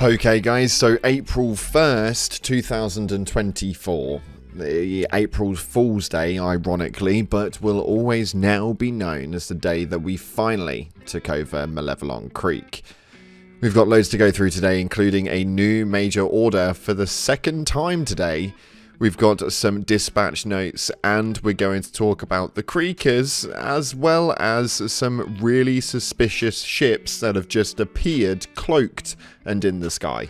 Okay guys, so April 1st, 2024, April Fool's Day ironically, but will always now be known as the day that we finally took over Malon Creek. We've got loads to go through today, including a new major order for the second time today. We've got some dispatch notes, and we're going to talk about the Creekers, as well as some really suspicious ships that have just appeared cloaked and in the sky.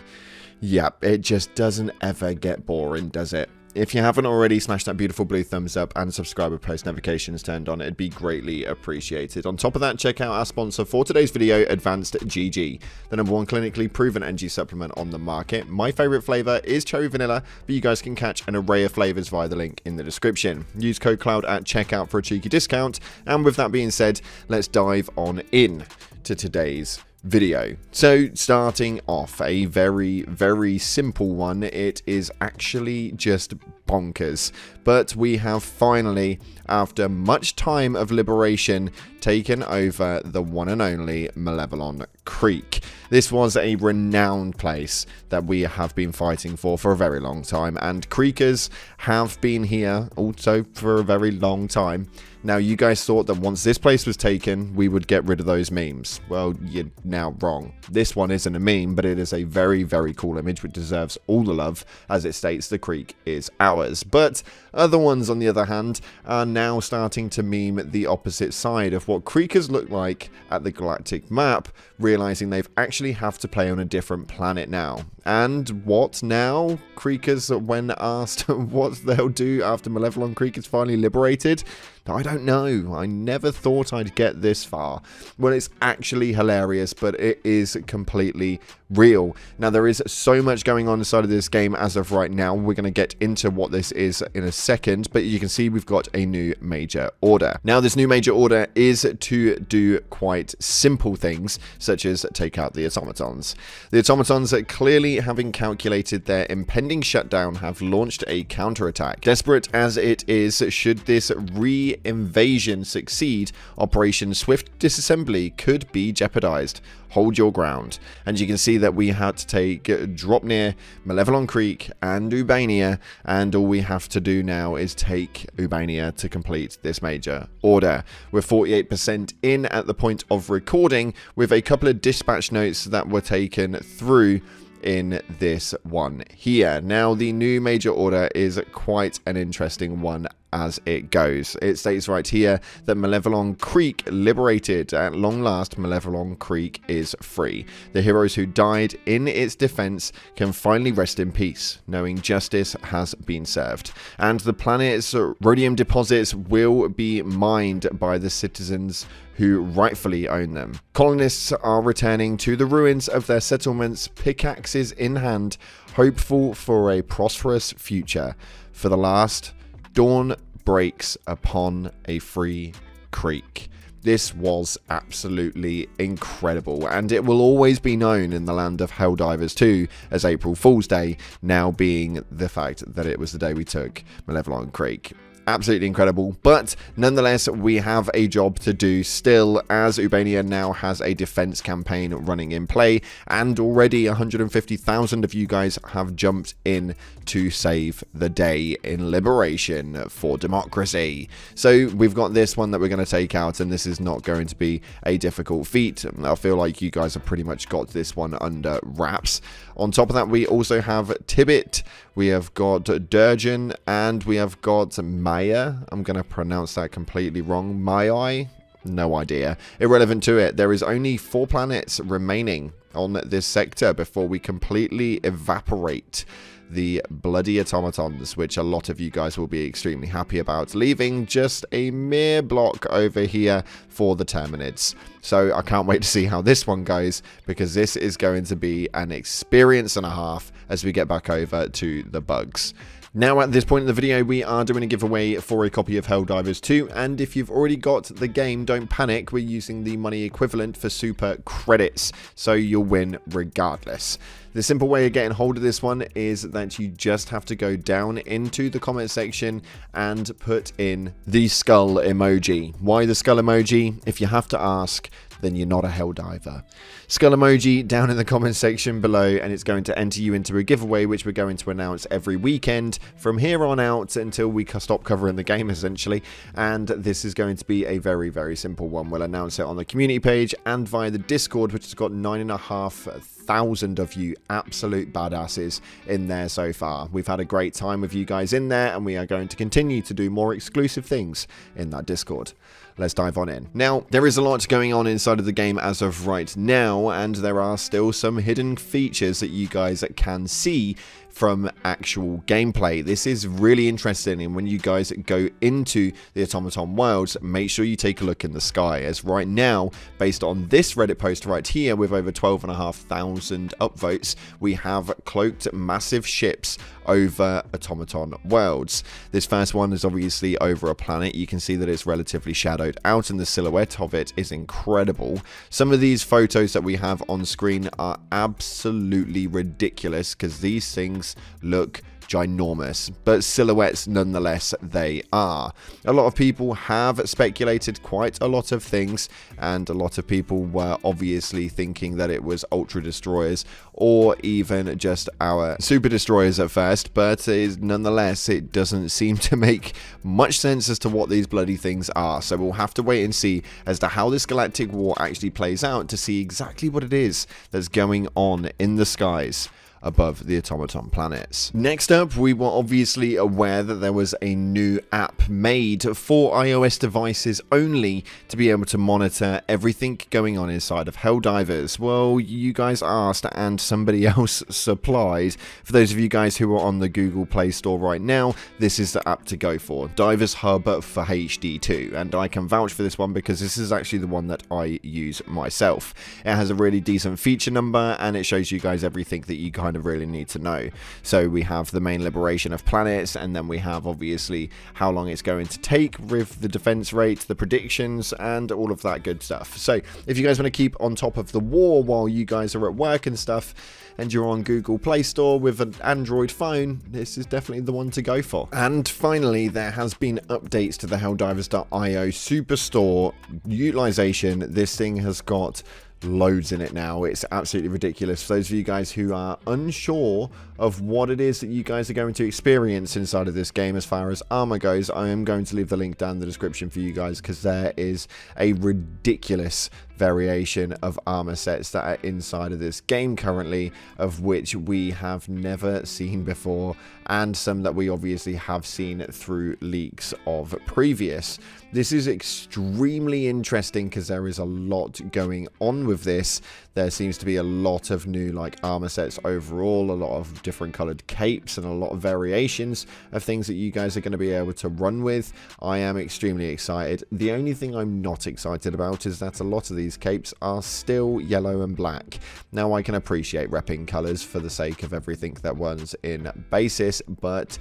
Yep, it just doesn't ever get boring, does it? If you haven't already, smash that beautiful blue thumbs up and subscribe with post notifications turned on. It'd be greatly appreciated. On top of that, check out our sponsor for today's video, Advanced GG, the #1 clinically proven energy supplement on the market. My favorite flavor is cherry vanilla, but you guys can catch an array of flavors via the link in the description. Use code CLOUD at checkout for a cheeky discount. And with that being said, let's dive on in to today's video. So starting off, a very simple one. It is actually just bonkers, but we have finally, after much time of liberation, taken over the one and only Malon Creek. This was a renowned place that we have been fighting for a very long time, and Creekers have been here also for a very long time. Now, you guys thought that once this place was taken, we would get rid of those memes. Well, you're now wrong. This one isn't a meme, but it is a very cool image which deserves all the love, as it states the creek is ours. But other ones, on the other hand, are now starting to meme the opposite side of what Creekers look like at the galactic map, realizing they've actually have to play on a different planet now. And what now? Creekers, when asked what they'll do after Malon Creek is finally liberated, I don't know. I never thought I'd get this far. Well, it's actually hilarious, but it is completely real. Now, there is so much going on inside of this game as of right now. We're going to get into what this is in a second, but you can see we've got a new major order. Now, this new major order is to do quite simple things, such as take out the automatons. The automatons, clearly having calculated their impending shutdown, have launched a counterattack. Desperate as it is, should this re-invasion succeed, Operation Swift Disassembly could be jeopardized. Hold your ground. And you can see that we had to take drop near Malon Creek and Urbania, and all we have to do now is take Urbania to complete this major order. We're 48% in at the point of recording, with a couple of dispatch notes that were taken through in this one here. Now, the new major order is quite an interesting one as it goes. It states right here that Malon Creek liberated. At long last, Malon Creek is free. The heroes who died in its defense can finally rest in peace, knowing justice has been served. And the planet's rhodium deposits will be mined by the citizens who rightfully own them. Colonists are returning to the ruins of their settlements, pickaxes in hand, hopeful for a prosperous future. For the last, dawn breaks upon a free creek. This was absolutely incredible, and it will always be known in the land of Helldivers 2 as April Fool's Day, now being the fact that it was the day we took Malon Creek. Absolutely incredible, but nonetheless, we have a job to do still, as Urbania now has a defense campaign running in play, and already 150,000 of you guys have jumped in to save the day in liberation for democracy. So we've got this one that we're going to take out, and this is not going to be a difficult feat. I feel like you guys have pretty much got this one under wraps. On top of that, we also have Tibet, we have got Durgan, and we have got Maya. I'm going to pronounce that completely wrong. Mayai? No idea. Irrelevant to it. There is only 4 planets remaining on this sector before we completely evaporate the bloody automatons, which a lot of you guys will be extremely happy about, leaving just a mere block over here for the Terminids. So I can't wait to see how this one goes, because this is going to be an experience and a half as we get back over to the bugs. Now, at this point in the video, we are doing a giveaway for a copy of Helldivers 2, and if you've already got the game, don't panic, we're using the money equivalent for super credits, so you'll win regardless. The simple way of getting hold of this one is that you just have to go down into the comment section and put in the skull emoji. Why the skull emoji? If you have to ask, then you're not a Helldiver. Skull emoji down in the comment section below, and it's going to enter you into a giveaway which we're going to announce every weekend from here on out until we stop covering the game, essentially. And this is going to be a very, very simple one. We'll announce it on the community page and via the Discord, which has got 9,500 of you absolute badasses in there so far. We've had a great time with you guys in there, and we are going to continue to do more exclusive things in that Discord. Let's dive on in. Now, there is a lot going on inside of the game as of right now, and there are still some hidden features that you guys can see from actual gameplay. This is really interesting, and when you guys go into the automaton worlds, make sure you take a look in the sky, as right now, based on this Reddit post right here with over 12,500 upvotes, we have cloaked massive ships over automaton worlds. This first one is obviously over a planet. You can see that it's relatively shadowed out, and the silhouette of it is incredible. Some of these photos that we have on screen are absolutely ridiculous because these things look ginormous, but silhouettes nonetheless they are. A lot of people have speculated quite a lot of things, and a lot of people were obviously thinking that it was ultra destroyers or even just our super destroyers at first, but nonetheless it doesn't seem to make much sense as to what these bloody things are. So we'll have to wait and see as to how this galactic war actually plays out to see exactly what it is that's going on in the skies above the automaton planets. Next up, we were obviously aware that there was a new app made for iOS devices only to be able to monitor everything going on inside of Helldivers. Well, you guys asked and somebody else supplied. For those of you guys who are on the Google Play Store right now, this is the app to go for. Divers Hub for HD2, and I can vouch for this one because this is actually the one that I use myself. It has a really decent feature number, and it shows you guys everything that you kind of really need to know. So we have the main liberation of planets, and then we have obviously how long it's going to take with the defense rate, the predictions, and all of that good stuff. So if you guys want to keep on top of the war while you guys are at work and stuff, and you're on Google Play Store with an Android phone, this is definitely the one to go for. And finally, there has been updates to the Helldivers.io Superstore utilization. This thing has got loads in it now. It's absolutely ridiculous. For those of you guys who are unsure of what it is that you guys are going to experience inside of this game as far as armor goes, I am going to leave the link down in the description for you guys, because there is a ridiculous variation of armor sets that are inside of this game currently, of which we have never seen before, and some that we obviously have seen through leaks of previous. This is extremely interesting because there is a lot going on with this. There seems to be a lot of new armor sets overall, a lot of different colored capes, and a lot of variations of things that you guys are going to be able to run with. I am extremely excited. The only thing I'm not excited about is that a lot of these capes are still yellow and black. Now, I can appreciate repping colors for the sake of everything that runs in basis, but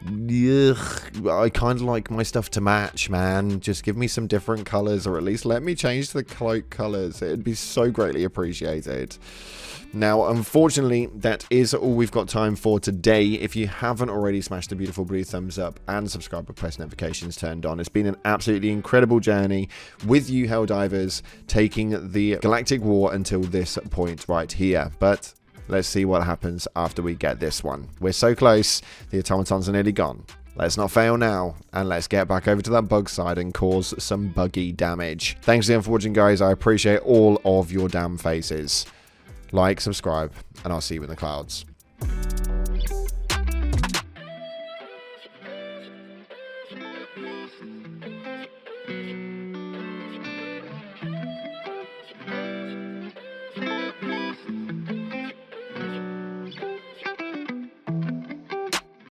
I kind of like my stuff to match, man. Just give me some different colors, or at least let me change the cloak colors. It'd be so greatly appreciated. Now, unfortunately, that is all we've got time for today. If you haven't already, smashed the beautiful blue thumbs up and subscribe with press notifications turned on. It's been an absolutely incredible journey with you Helldivers, taking the Galactic War until this point right here. But let's see what happens after we get this one. We're so close. The automatons are nearly gone. Let's not fail now, and let's get back over to that bug side and cause some buggy damage. Thanks again for watching, guys. I appreciate all of your damn faces. Like, subscribe, and I'll see you in the clouds.